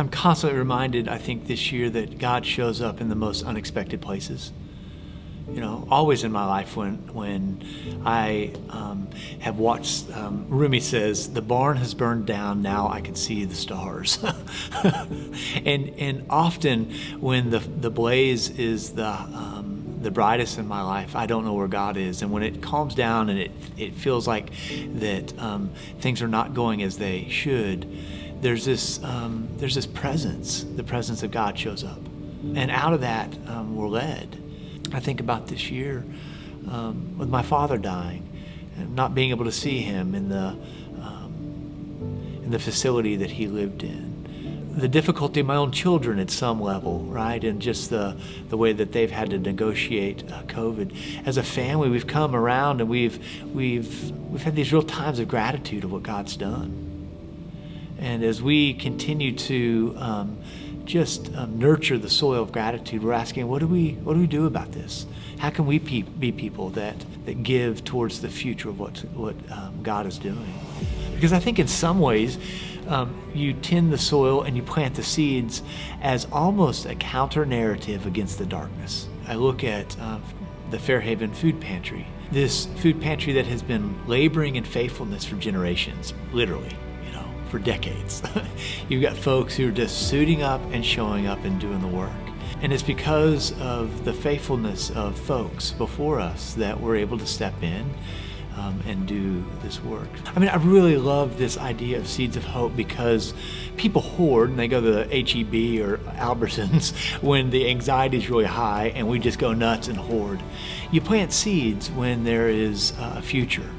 I'm constantly reminded, I think, this year that God shows up in the most unexpected places. You know, always in my life when I have watched, Rumi says, the barn has burned down, now I can see the stars. and often when the blaze is the brightest in my life, I don't know where God is. And when it calms down and it feels like that things are not going as they should, there's this presence. The presence of God shows up. And out of that, we're led. I think about this year with my father dying and not being able to see him in the facility that he lived in. The difficulty of my own children at some level, right? And just the way that they've had to negotiate COVID. As a family, we've come around and we've had these real times of gratitude of what God's done. And as we continue to nurture the soil of gratitude, we're asking, what do we do about this? How can we be people that give towards the future of what God is doing? Because I think in some ways, you tend the soil and you plant the seeds as almost a counter narrative against the darkness. I look at the Fairhaven Food Pantry, this food pantry that has been laboring in faithfulness for generations, literally. For decades. You've got folks who are just suiting up and showing up and doing the work. And it's because of the faithfulness of folks before us that we're able to step in and do this work. I mean, I really love this idea of Seeds of Hope because people hoard and they go to the H-E-B or Albertsons when the anxiety is really high and we just go nuts and hoard. You plant seeds when there is a future.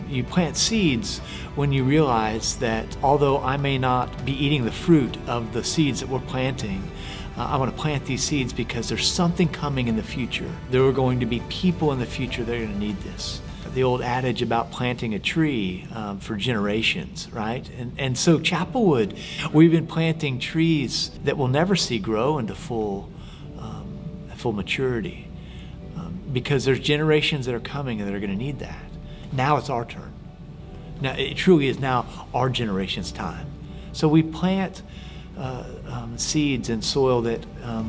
You plant seeds when you realize that although I may not be eating the fruit of the seeds that we're planting, I want to plant these seeds because there's something coming in the future. There are going to be people in the future that are going to need this. The old adage about planting a tree for generations, right? And so Chapelwood, we've been planting trees that will never see grow into full maturity because there's generations that are coming and that are going to need that. Now it's our turn. Now it truly is now our generation's time. So we plant seeds in soil that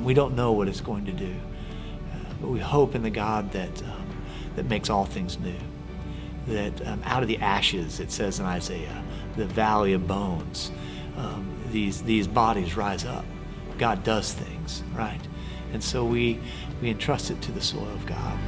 we don't know what it's going to do, but we hope in the God that makes all things new. That out of the ashes, it says in Isaiah, the valley of bones, these bodies rise up. God does things, right? And so we entrust it to the soil of God.